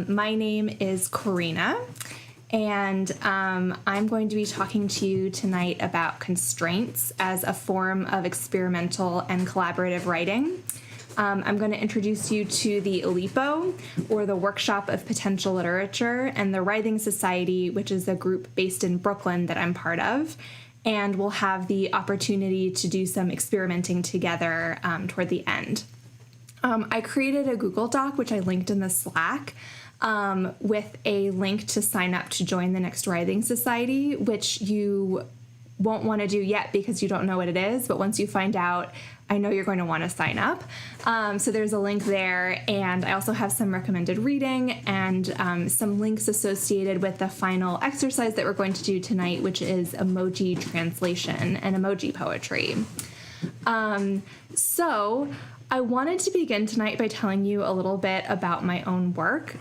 My name is Corina, and I'm going to be talking to you tonight about constraints as a form of experimental and collaborative writing. I'm going to introduce you to the Oulipo, or the Workshop of Potential Literature, and the Writhing Society, which is a group based in Brooklyn that I'm part of. And we'll have the opportunity to do some experimenting together toward the end. I created a Google Doc, which I linked in the Slack, with a link to sign up to join the next Writhing Society, which you won't want to do yet because you don't know what it is, but once you find out, I know you're going to want to sign up. So there's a link there, and I also have some recommended reading and some links associated with the final exercise that we're going to do tonight, which is emoji translation and emoji poetry. So I wanted to begin tonight by telling you a little bit about my own work,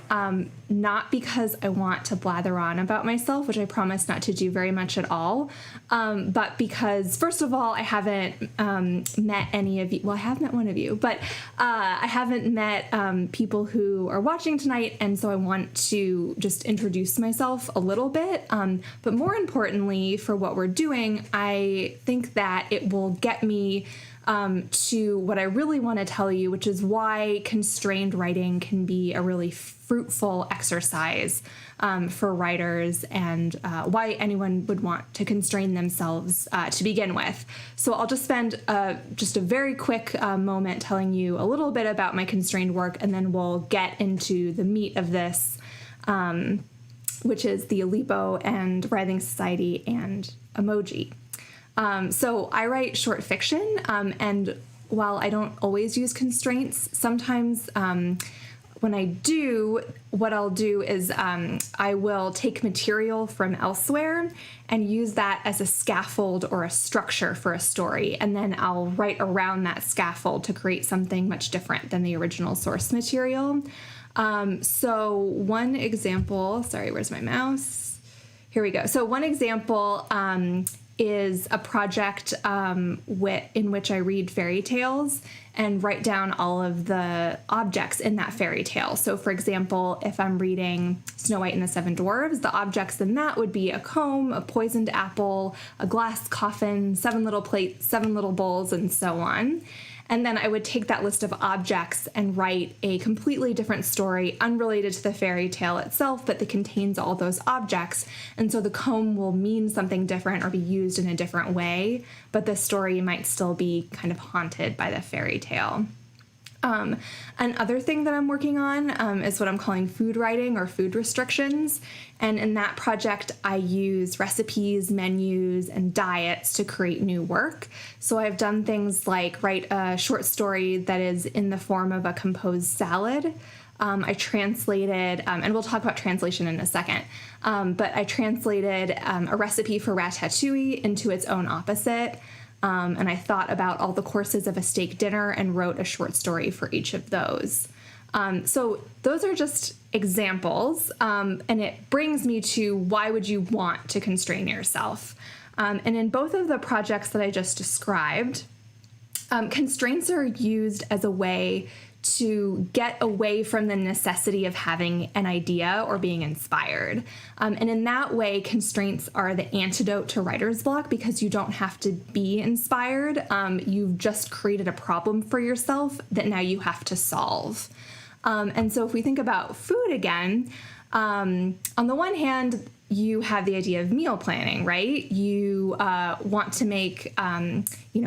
not because I want to blather on about myself, which I promise not to do very much at all, but because, first of all, I haven't met any of you. Well, I have met one of you, but I haven't met people who are watching tonight, and so I want to just introduce myself a little bit. But more importantly, for what we're doing, I think that it will get me to what I really want to tell you, which is why constrained writing can be a really fruitful exercise for writers, and why anyone would want to constrain themselves to begin with. So I'll just spend just a very quick moment telling you a little bit about my constrained work, and then we'll get into the meat of this, which is the Oulipo and Writhing Society and Emoji. So I write short fiction, and while I don't always use constraints, sometimes when I do, what I'll do is I will take material from elsewhere and use that as a scaffold or a structure for a story, and then I'll write around that scaffold to create something much different than the original source material. So one example, sorry, where's my mouse? Here we go. So one example is a project in which I read fairy tales and write down all of the objects in that fairy tale. So, for example, if I'm reading Snow White and the Seven Dwarfs, the objects in that would be a comb, a poisoned apple, a glass coffin, 7 little plates, 7 little bowls, and so on. And then I would take that list of objects and write a completely different story unrelated to the fairy tale itself, but that contains all those objects. And so the comb will mean something different or be used in a different way, but the story might still be kind of haunted by the fairy tale. Another thing that I'm working on is what I'm calling food writing or food restrictions. And in that project, I use recipes, menus, and diets to create new work. So I've done things like write a short story that is in the form of a composed salad. I translated, and we'll talk about translation in a second, but I translated a recipe for ratatouille into its own opposite. And I thought about all the courses of a steak dinner and wrote a short story for each of those. So those are just examples, and it brings me to why would you want to constrain yourself? And in both of the projects that I just described, constraints are used as a way to get away from the necessity of having an idea or being inspired. And in that way, constraints are the antidote to writer's block because you don't have to be inspired. You've just created a problem for yourself that now you have to solve. And so if we think about food again, on the one hand, you have the idea of meal planning, right? You want to make,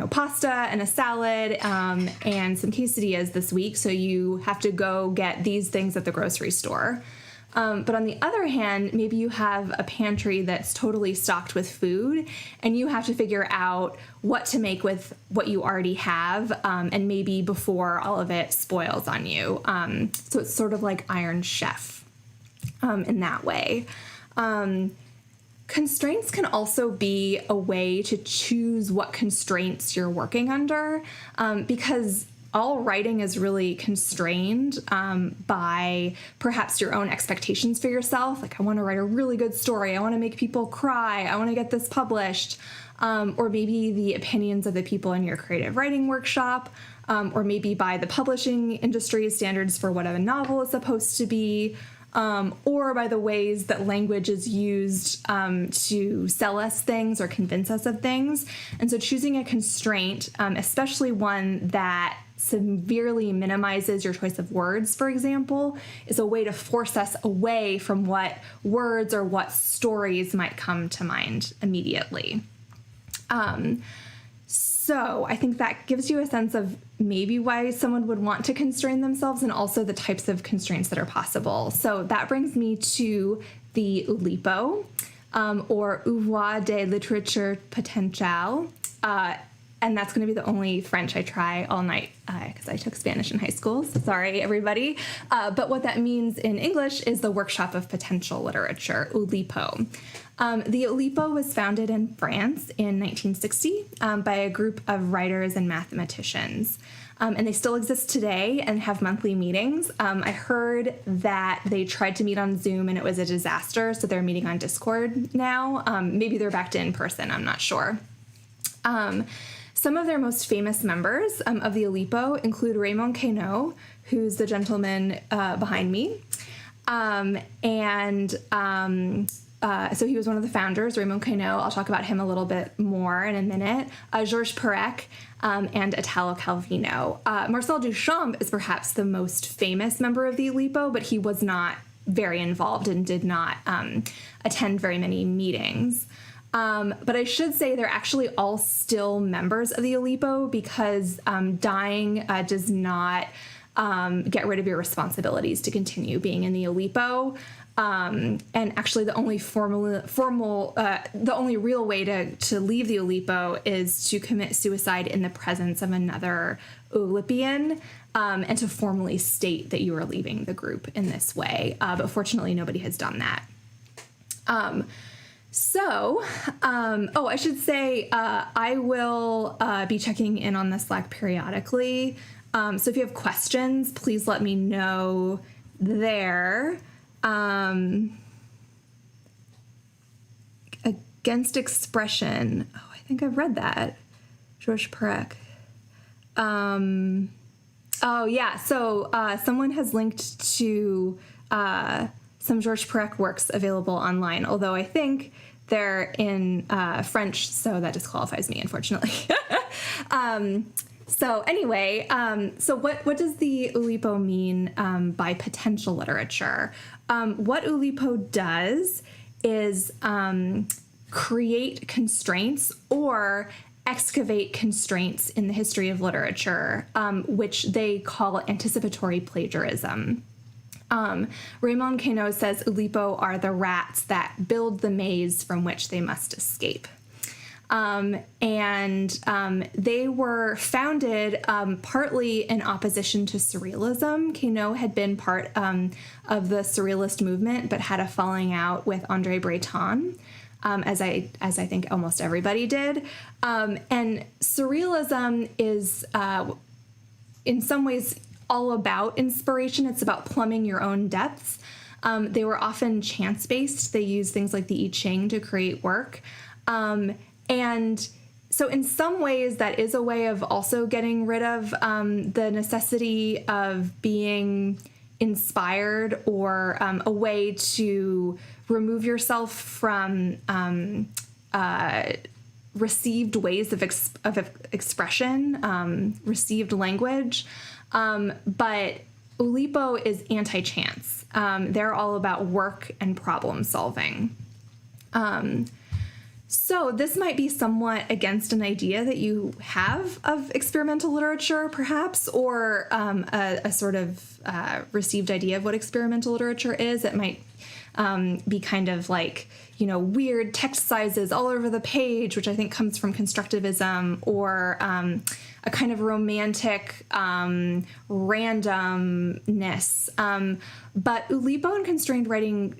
pasta and a salad and some quesadillas this week, so you have to go get these things at the grocery store. But on the other hand, maybe you have a pantry that's totally stocked with food, and you have to figure out what to make with what you already have, and maybe before all of it spoils on you. So it's sort of like Iron Chef in that way. Constraints can also be a way to choose what constraints you're working under, because all writing is really constrained by perhaps your own expectations for yourself. Like, I want to write a really good story. I want to make people cry. I want to get this published. Or maybe the opinions of the people in your creative writing workshop, or maybe by the publishing industry standards for what a novel is supposed to be. or by the ways that language is used to sell us things or convince us of things. And so choosing a constraint, especially one that severely minimizes your choice of words, for example, is a way to force us away from what words or what stories might come to mind immediately. So I think that gives you a sense of maybe why someone would want to constrain themselves and also the types of constraints that are possible. So that brings me to the Oulipo, or Ouvroir de littérature potentielle. And that's going to be the only French I try all night because I took Spanish in high school. So sorry, everybody. But what that means in English is the workshop of potential literature, Oulipo. The Oulipo was founded in France in 1960 by a group of writers and mathematicians. And they still exist today and have monthly meetings. I heard that they tried to meet on Zoom and it was a disaster, so they're meeting on Discord now. Maybe they're back to in person, I'm not sure. Some of their most famous members of the Oulipo include Raymond Queneau, who's the gentleman behind me. So he was one of the founders, Raymond Queneau. I'll talk about him a little bit more in a minute. Georges Perec and Italo Calvino. Marcel Duchamp is perhaps the most famous member of the Oulipo, but he was not very involved and did not attend very many meetings. But I should say they're actually all still members of the Oulipo because dying does not get rid of your responsibilities to continue being in the Oulipo. And actually the only the only real way to leave the Oulipo is to commit suicide in the presence of another Oulipian, and to formally state that you are leaving the group in this way. But fortunately, nobody has done that. I should say I will be checking in on the Slack periodically. So if you have questions, please let me know there. Against expression. Oh, I think I've read that. Georges Perec. Someone has linked to some Georges Perec works available online, although I think they're in French, so that disqualifies me, unfortunately. So what does the Oulipo mean by potential literature? What Oulipo does is create constraints or excavate constraints in the history of literature, which they call anticipatory plagiarism. Raymond Queneau says Oulipo are the rats that build the maze from which they must escape. They were founded partly in opposition to surrealism. Queneau had been part of the surrealist movement, but had a falling out with André Breton, as I think almost everybody did. And surrealism is, in some ways, all about inspiration. It's about plumbing your own depths. They were often chance-based. They used things like the I Ching to create work. And so in some ways, that is a way of also getting rid of the necessity of being inspired, or a way to remove yourself from received ways of expression, received language. But Oulipo is anti-chance. They're all about work and problem solving. So this might be somewhat against an idea that you have of experimental literature, perhaps, or a sort of received idea of what experimental literature is. It might be kind of like, weird text sizes all over the page, which I think comes from constructivism, or a kind of romantic randomness. But Oulipo and constrained writing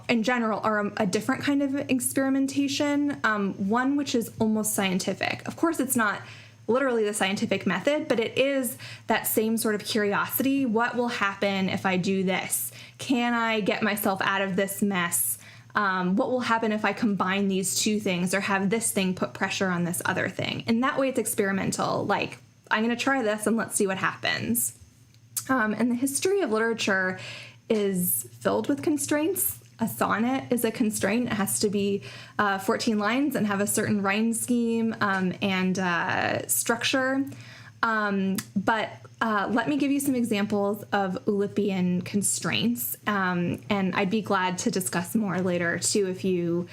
in general are a different kind of experimentation, one which is almost scientific. Of course, it's not literally the scientific method, but it is that same sort of curiosity. What will happen if I do this? Can I get myself out of this mess? What will happen if I combine these two things, or have this thing put pressure on this other thing? And that way it's experimental. Like, I'm going to try this and let's see what happens. And the history of literature is filled with constraints. A sonnet is a constraint. It has to be 14 lines and have a certain rhyme scheme and structure. But let me give you some examples of Oulipian constraints, and I'd be glad to discuss more later, too, if you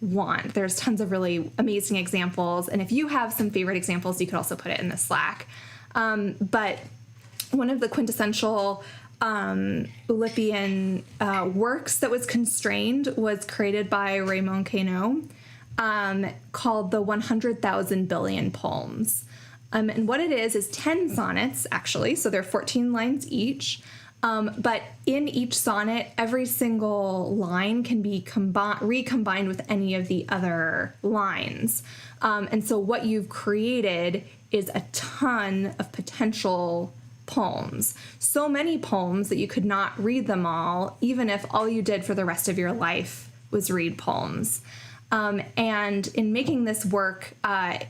want. There's tons of really amazing examples, and if you have some favorite examples, you could also put it in the Slack. But one of the quintessential Oulipian works that was constrained was created by Raymond Queneau, called the 100,000 billion poems. And what it is 10 sonnets, actually, so they're 14 lines each. But in each sonnet, every single line can be recombined with any of the other lines. And so what you've created is a ton of potential poems. So many poems that you could not read them all, even if all you did for the rest of your life was read poems. And in making this work,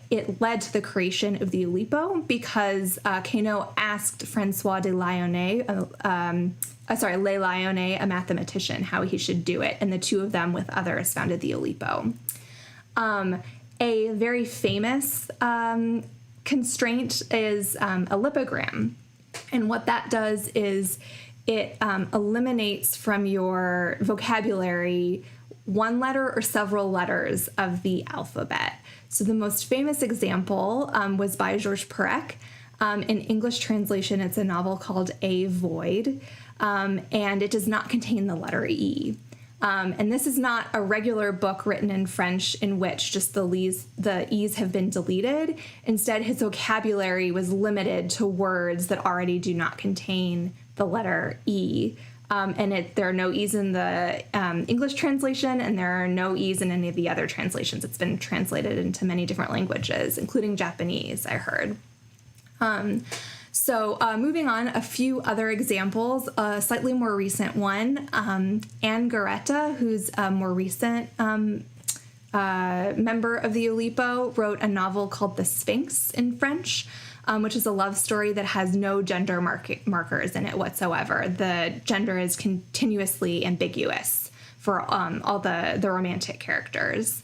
it led to the creation of the Oulipo because Queneau asked François de Lyonnais, Le Lyonnais, a mathematician, how he should do it, and the two of them with others founded the Oulipo. A very famous constraint is a lipogram, and what that does is it eliminates from your vocabulary one letter or several letters of the alphabet. So the most famous example was by Georges Perec. In English translation, it's a novel called A Void, and it does not contain the letter E. And this is not a regular book written in French in which just the E's have been deleted. Instead, his vocabulary was limited to words that already do not contain the letter E. And there are no E's in the English translation, and there are no E's in any of the other translations. It's been translated into many different languages, including Japanese, I heard. So moving on, a few other examples, a slightly more recent one. Anne Garetta, who's a more recent member of the Oulipo, wrote a novel called The Sphinx in French, which is a love story that has no gender markers in it whatsoever. The gender is continuously ambiguous for all the romantic characters.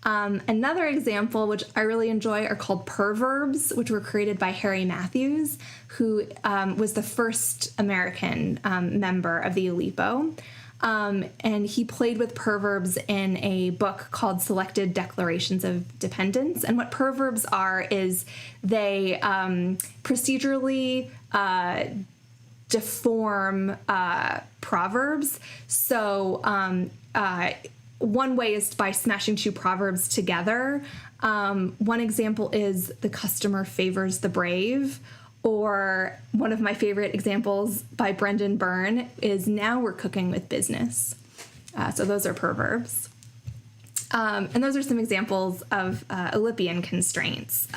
Another example, which I really enjoy, are called perverbs, which were created by Harry Matthews, who was the first American member of the Oulipo. And he played with perverbs in a book called Selected Declarations of Dependence. And what perverbs are is they procedurally deform proverbs. So one way is by smashing two proverbs together. One example is the customer favors the brave. Or one of my favorite examples by Brendan Byrne is now we're cooking with business. So those are perverbs. And those are some examples of Oulipian constraints.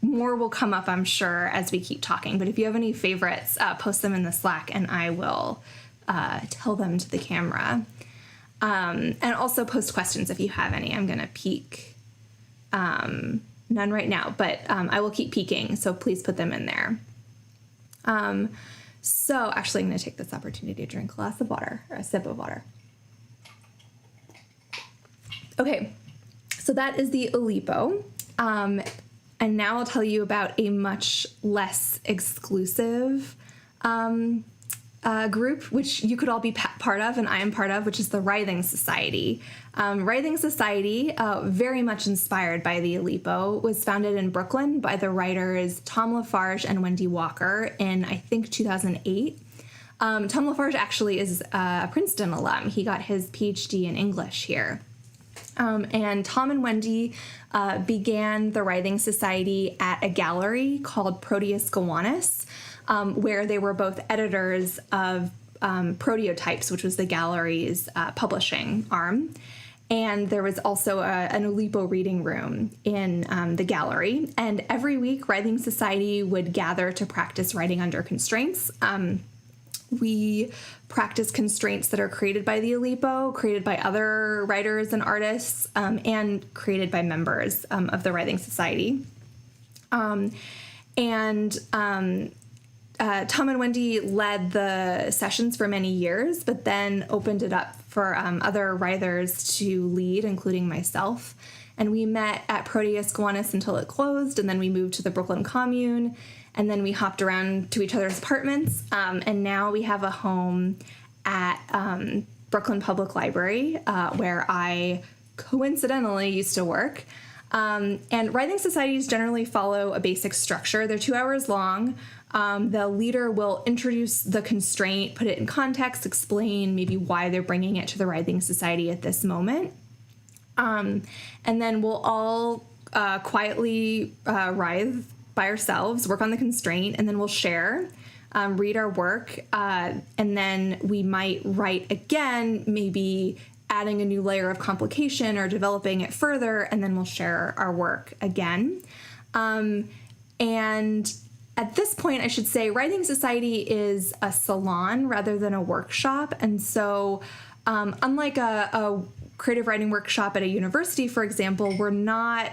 More will come up, I'm sure, as we keep talking. But if you have any favorites, post them in the Slack and I will tell them to the camera. And also post questions if you have any. I'm going to peek. None right now, but I will keep peeking, so please put them in there. So actually, I'm going to take this opportunity to drink a glass of water, or a sip of water. Okay, so that is the Oulipo. And now I'll tell you about a much less exclusive group, which you could all be part of, and I am part of, which is the Writhing Society. Writhing Society, very much inspired by the Oulipo, was founded in Brooklyn by the writers Tom Lafarge and Wendy Walker in, I think, 2008. Tom Lafarge actually is a Princeton alum. He got his PhD in English here. And Tom and Wendy began the Writhing Society at a gallery called Proteus Gowanus, where they were both editors of Proteotypes, which was the gallery's publishing arm. And there was also an Oulipo reading room in the gallery. And every week, Writhing Society would gather to practice writing under constraints. We practice constraints that are created by the Oulipo, created by other writers and artists, and created by members of the Writhing Society. Tom and Wendy led the sessions for many years, but then opened it up for other writers to lead, including myself. And we met at Proteus Gowanus until it closed, and then we moved to the Brooklyn Commune, and then we hopped around to each other's apartments, and now we have a home at Brooklyn Public Library, where I coincidentally used to work. And writing societies generally follow a basic structure. They're 2 hours long. The leader will introduce the constraint, put it in context, explain maybe why they're bringing it to the writing society at this moment. And then we'll all quietly writhe by ourselves, work on the constraint, and then we'll share, read our work, and then we might write again, maybe adding a new layer of complication or developing it further, and then we'll share our work again. And at this point, I should say, Writhing Society is a salon rather than a workshop. And so unlike a creative writing workshop at a university, for example, we're not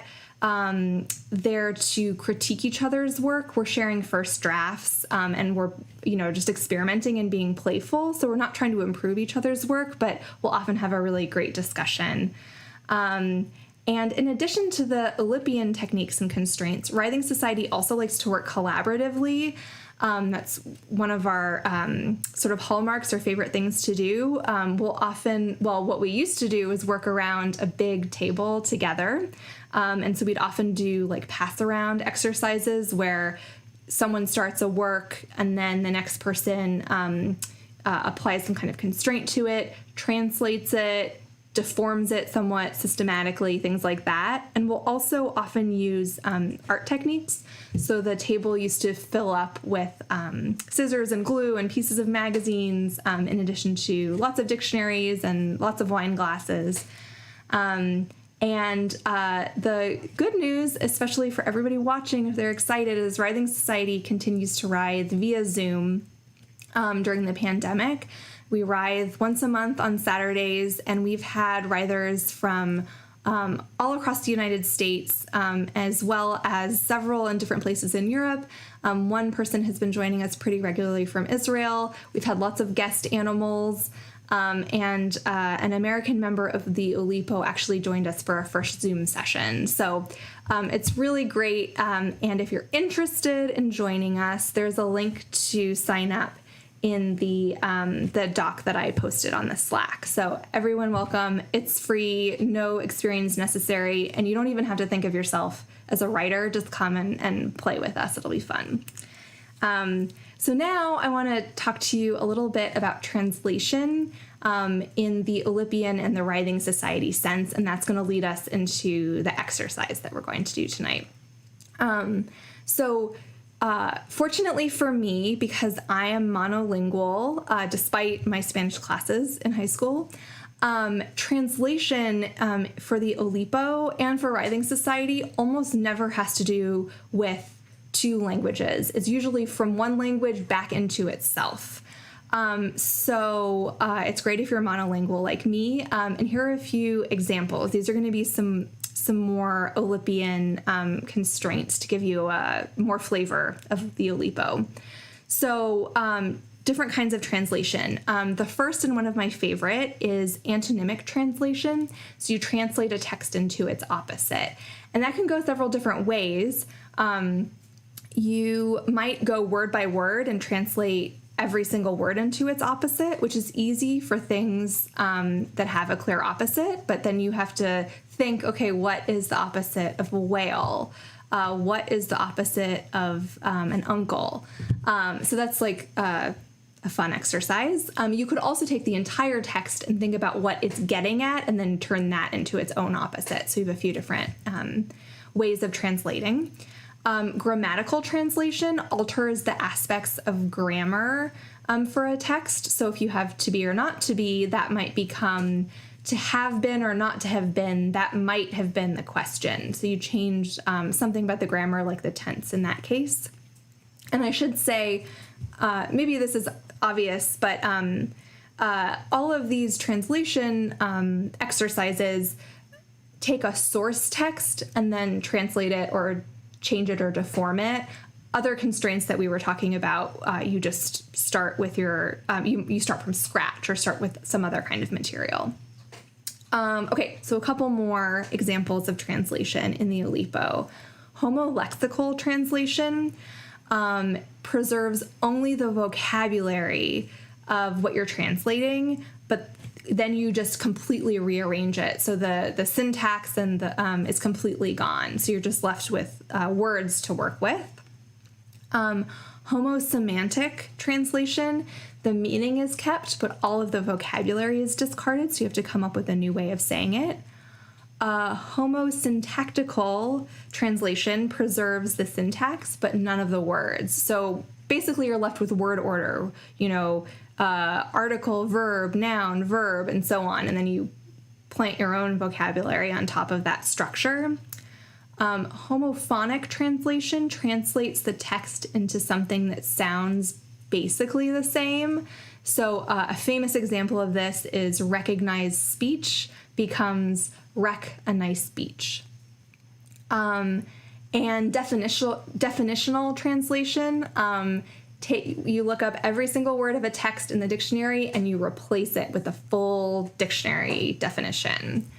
there to critique each other's work. We're sharing first drafts, and we're, just experimenting and being playful. So we're not trying to improve each other's work, but we'll often have a really great discussion. And in addition to the Oulipian techniques and constraints, Writhing Society also likes to work collaboratively. That's one of our sort of hallmarks or favorite things to do. What we used to do is work around a big table together. And so we'd often do like pass around exercises where someone starts a work and then the next person applies some kind of constraint to it, translates it, deforms it somewhat systematically, things like that. And we'll also often use art techniques. So the table used to fill up with scissors and glue and pieces of magazines, in addition to lots of dictionaries and lots of wine glasses. And the good news, especially for everybody watching, if they're excited, is Writhing Society continues to writhe via Zoom during the pandemic. We writhe once a month on Saturdays, and we've had writhers from all across the United States, as well as several in different places in Europe. One person has been joining us pretty regularly from Israel. We've had lots of guest animals, and an American member of the Oulipo actually joined us for our first Zoom session. So it's really great, and if you're interested in joining us, there's a link to sign up in the doc that I posted on the Slack. So everyone welcome. It's free, no experience necessary, and you don't even have to think of yourself as a writer. Just come and play with us. It'll be fun. So now I want to talk to you a little bit about translation in the Oulipian and the Writhing Society sense, and that's going to lead us into the exercise that we're going to do tonight. Fortunately for me, because I am monolingual, despite my Spanish classes in high school, translation for the Oulipo and for Writhing Society almost never has to do with two languages. It's usually from one language back into itself. So it's great if you're monolingual like me. And here are a few examples. These are going to be some more Oulipian constraints to give you more flavor of the Oulipo. So different kinds of translation. The first and one of my favorite is antonymic translation. So you translate a text into its opposite. And that can go several different ways. You might go word by word and translate every single word into its opposite, which is easy for things that have a clear opposite, but then you have to think, okay, what is the opposite of a whale? What is the opposite of an uncle? So that's like a fun exercise. You could also take the entire text and think about what it's getting at and then turn that into its own opposite. So you have a few different ways of translating. Grammatical translation alters the aspects of grammar for a text. So if you have to be or not to be, that might become to have been or not to have been. That might have been the question. So you change something about the grammar, like the tense in that case. And I should say, maybe this is obvious, but all of these translation exercises take a source text and then translate it or change it or deform it other constraints that we were talking about, you just start with your, you start from scratch or start with some other kind of material. Okay, so a couple more examples of translation in the Oulipo. Homolexical translation preserves only the vocabulary of what you're translating, but then you just completely rearrange it. So the syntax and the is completely gone. So you're just left with words to work with. Homosemantic translation, the meaning is kept, but all of the vocabulary is discarded, so you have to come up with a new way of saying it. Homosyntactical translation preserves the syntax, but none of the words. So basically you're left with word order, article, verb, noun, verb, and so on, and then you plant your own vocabulary on top of that structure. Homophonic translation translates the text into something that sounds basically the same. So a famous example of this is recognized speech becomes rec a nice beach. And definitional translation, you look up every single word of a text in the dictionary and you replace it with a full dictionary definition,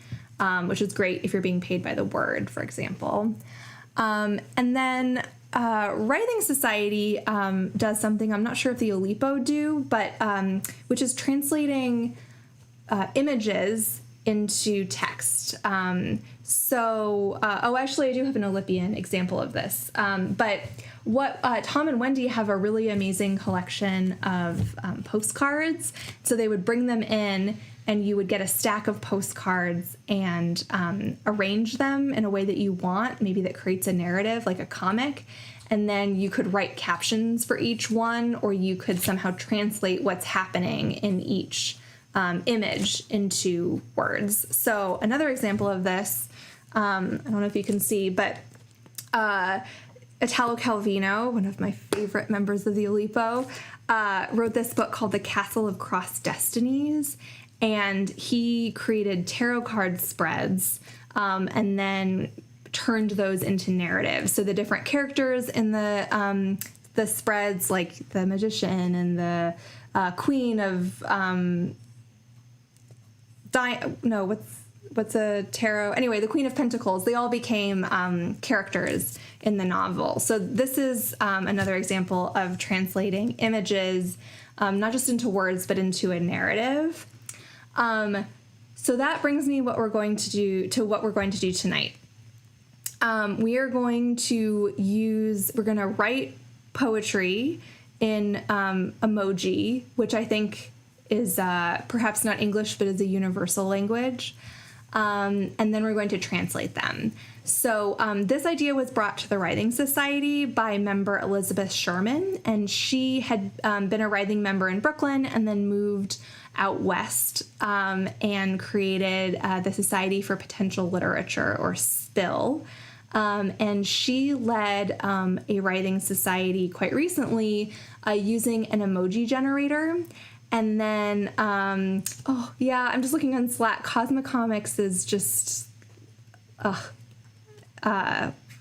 which is great if you're being paid by the word, for example. And then Writhing Society does something I'm not sure if the Oulipo do, but which is translating images into text. Actually, I do have an Oulipian example of this. But what Tom and Wendy have a really amazing collection of postcards. So they would bring them in, and you would get a stack of postcards and arrange them in a way that you want, maybe that creates a narrative, like a comic. And then you could write captions for each one, or you could somehow translate what's happening in each image into words. So another example of this, I don't know if you can see, but Italo Calvino, one of my favorite members of the Oulipo, wrote this book called The Castle of Crossed Destinies, and he created tarot card spreads and then turned those into narratives. So the different characters in the spreads, like the magician and the queen of what's a tarot? Anyway, the Queen of Pentacles, they all became characters in the novel. So this is another example of translating images, not just into words, but into a narrative. So that brings me what we're going to do tonight. We're going to write poetry in Emoji, which I think is perhaps not English, but is a universal language. And then we're going to translate them. So this idea was brought to the Writhing Society by member Elizabeth Sherman, and she had been a Writhing member in Brooklyn and then moved out west and created the Society for Potential Literature, or SPIL. And she led a Writhing Society quite recently using an emoji generator. And then, I'm just looking on Slack. Cosmic Comics is just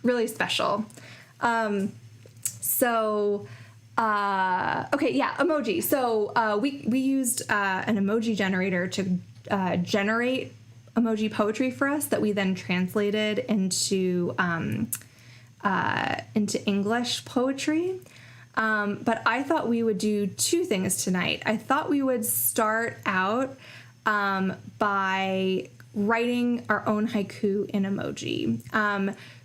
really special. Emoji. So we used an emoji generator to generate emoji poetry for us that we then translated into English poetry. But I thought we would do two things tonight. I thought we would start out by writing our own haiku in emoji.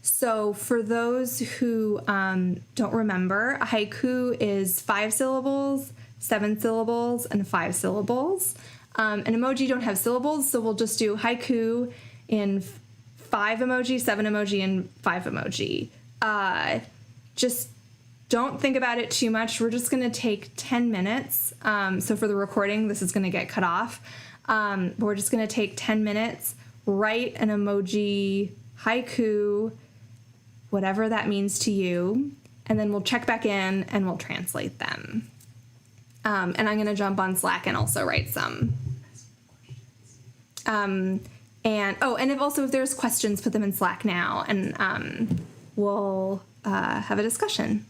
So for those who don't remember, a haiku is 5 syllables, 7 syllables, and 5 syllables. And emoji don't have syllables, so we'll just do haiku in 5 emoji, 7 emoji, and 5 emoji. Just don't think about it too much. We're just going to take 10 minutes. So for the recording, this is going to get cut off. But we're just going to take 10 minutes, write an emoji haiku, whatever that means to you, and then we'll check back in and we'll translate them. And I'm going to jump on Slack and also write some. And if there's questions, put them in Slack now, and we'll have a discussion.